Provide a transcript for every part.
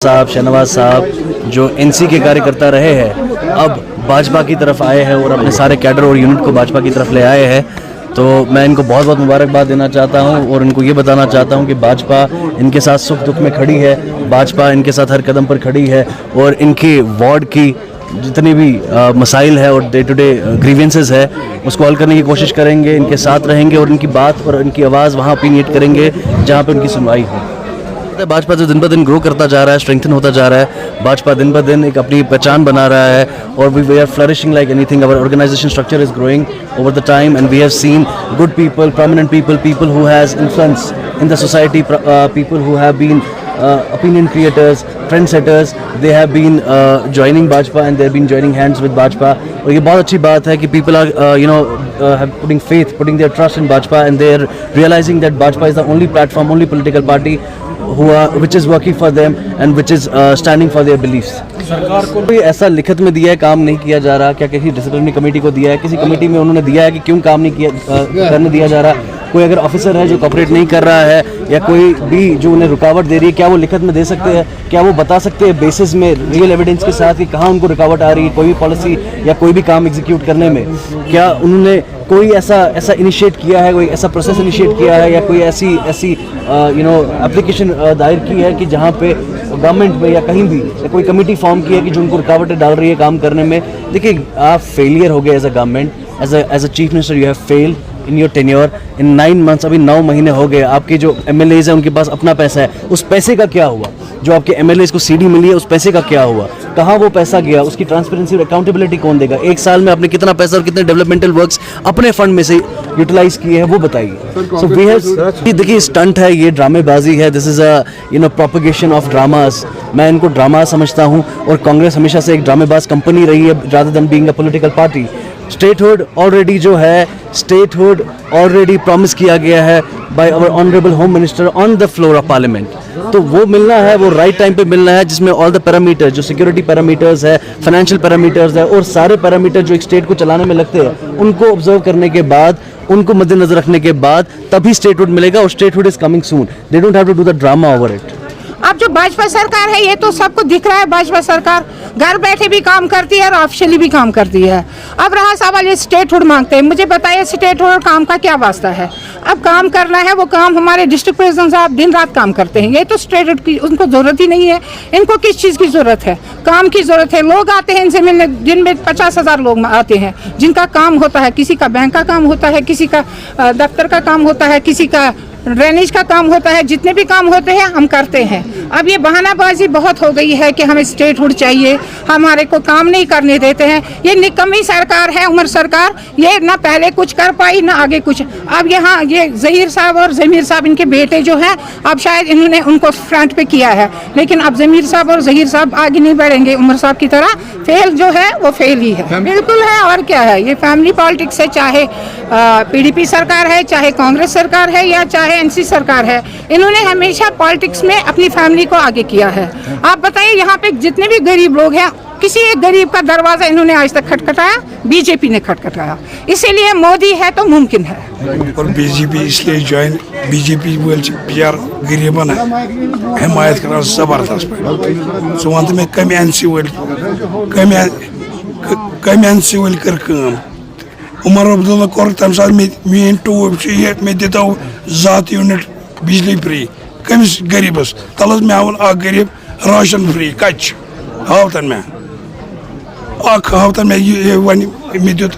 साहब शहनवाज साहब जो एनसी के कार्यकर्ता रहे हैं अब भाजपा की तरफ आए हैं और अपने सारे कैडर और यूनिट को भाजपा की तरफ ले आए हैं, तो मैं इनको बहुत बहुत मुबारकबाद देना चाहता हूं और इनको ये बताना चाहता हूं कि भाजपा इनके साथ सुख दुख में खड़ी है, भाजपा इनके साथ हर कदम पर खड़ी है और इनके वार्ड की जितनी भी मसाइल है और डे टू डे ग्रीवेंसेस है उसको हल करने की कोशिश करेंगे, इनके साथ रहेंगे और इनकी बात और इनकी आवाज़ वहाँ ओपिनिएट करेंगे जहाँ पर उनकी सुनवाई हो। भाजपा जो दिन ब दिन ग्रो करता जा रहा है, स्ट्रेंथन होता जा रहा है, भाजपा दिन ब दिन एक अपनी पहचान बना रहा है और we are flourishing like anything. Our organisation structure is growing over the time and we have seen good people, prominent people who has influence in the society, people who have been opinion creators, trendsetters, they have been joining Bajpa and they have been joining hands with Bajpa। और ये बहुत अच्छी बात है कि people are have putting faith, putting their trust in Bajpa and they are realizing that Bajpa is the only platform, only political party which is working for them and which is standing for their beliefs। सरकार को भी ऐसा लिखित में दिया है काम नहीं किया जा रहा, क्या किसी डिसिप्लिनरी कमेटी को दिया है, किसी कमेटी में उन्होंने दिया है कि क्यों काम नहीं किया करने दिया जा रहा, कोई अगर ऑफिसर है जो कॉपरेट नहीं कर रहा है या कोई भी जो उन्हें रुकावट दे रही है, क्या वो लिखित में दे सकते हैं, क्या वो बता सकते हैं बेसिस में रियल एविडेंस के साथ कि कहाँ उनको रुकावट आ रही है कोई भी पॉलिसी या कोई भी काम एग्जीक्यूट करने में, क्या उन्होंने कोई ऐसा इनिशिएट किया है, कोई ऐसा प्रोसेस इनिशिएट किया है या कोई ऐसी एप्लीकेशन दायर की है कि जहाँ पे गवर्नमेंट में या कहीं भी या कोई कमेटी फॉर्म की है कि जो उनको रुकावटें डाल रही है काम करने में। देखिए आप फेलियर हो गए as a government, as a chief minister you have failed in your tenure in 9 months। अभी 9 महीने हो गए, आपके जो MLAs हैं उनके पास अपना पैसा है, उस पैसे का क्या हुआ? जो आपके MLAs को CD मिली है उस पैसे का क्या हुआ? कहाँ वो पैसा गया? उसकी ट्रांसपेरेंसी और अकाउंटेबिलिटी कौन देगा? एक साल में आपने कितना पैसा और कितने डेवलपमेंटल वर्क्स अपने फंड में से यूटिलाइज किए हैं वो बताइए। सो वी हैव, देखिए स्टंट है, ये ड्रामेबाजी है, this is a propagation of dramas. मैं इनको ड्रामा समझता हूँ और कांग्रेस हमेशा से एक ड्रामेबाज कंपनी रही है rather than being a political party. Statehood already जो है, स्टेटहुड ऑलरेडी प्रॉमिस किया गया है by our honourable home minister on the floor of parliament, तो वो मिलना है, वो राइट टाइम पे मिलना है जिसमें ऑल द पैरामीटर्स, जो सिक्योरिटी पैरामीटर्स है, फाइनेंशियल पैरामीटर्स है और सारे पैरामीटर जो एक स्टेट को चलाने में लगते हैं उनको ऑब्जर्व करने के बाद, उनको मद्देनजर रखने के बाद तभी स्टेटहुड मिलेगा और statehood is coming soon. They don't have to do the drama over it. अब जो भाजपा सरकार है ये तो सबको दिख रहा है, भाजपा सरकार घर बैठे भी काम करती है और ऑफिशियली भी काम करती है। अब रहा सवाल ये स्टेटहुड मांगते हैं, मुझे बताइए स्टेटहुड और काम का क्या वास्ता है? अब काम करना है, वो काम हमारे डिस्ट्रिक्ट प्रेसिडेंट साहब दिन रात काम करते हैं, ये तो स्टेटहुड की उनको जरूरत ही नहीं है। इनको किस चीज़ की जरूरत है? काम की जरूरत है। लोग आते हैं इनसे मिलने, दिन में 50,000 लोग आते हैं जिनका काम होता है, किसी का बैंक का काम होता है, किसी का दफ्तर का काम होता है, किसी का ड्रेनेज का काम होता है, जितने भी काम होते हैं हम करते हैं। अब ये बहानाबाजी बहुत हो गई है कि हमें स्टेटहुड चाहिए, हमारे को काम नहीं करने देते हैं। ये निकम्मी सरकार है, उमर सरकार, ये ना पहले कुछ कर पाई ना आगे कुछ। अब यहाँ ये ज़हीर साहब और ज़मीर साहब इनके बेटे जो हैं, अब शायद इन्होंने उनको फ्रंट पे किया है, लेकिन अब ज़मीर साहब और ज़हीर साहब आगे नहीं बढ़ेंगे उमर साहब की तरह। फेल जो है वो फेल ही है, बिल्कुल है। और क्या है, ये फैमिली पॉलिटिक्स है, चाहे PDP सरकार है, चाहे कांग्रेस सरकार है या चाहे NC सरकार है, इन्होंने हमेशा पॉलिटिक्स में अपनी फैमिली को आगे किया है। आप बताइए यहाँ पे जितने भी गरीब लोग हैं, किसी एक गरीब का दरवाजा इन्होंने आज तक खटखटाया? बीजेपी ने खटखटाया, इसीलिए मोदी है तो मुमकिन है। और बीजेपी इसलिए ज्वाइन, बीजेपी बिचार गरीबन हिमायत कर जबरदस्त पे सो वन में कम NC वल कर काम। उमर अब्दुल्ला कोर तम साथ मेन टूब मे दिता 7 यूनिट बिजली फ्री कमिस गरीबस तलस मे आवन आ गरीब राशन फ्री कच हावतन में वन मे दित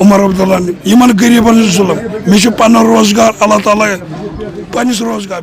उमर अब्दुल्ला यमन गरीबन जुल्म मे पन रोजगार अल्लाह ताला पनिस रोजगार।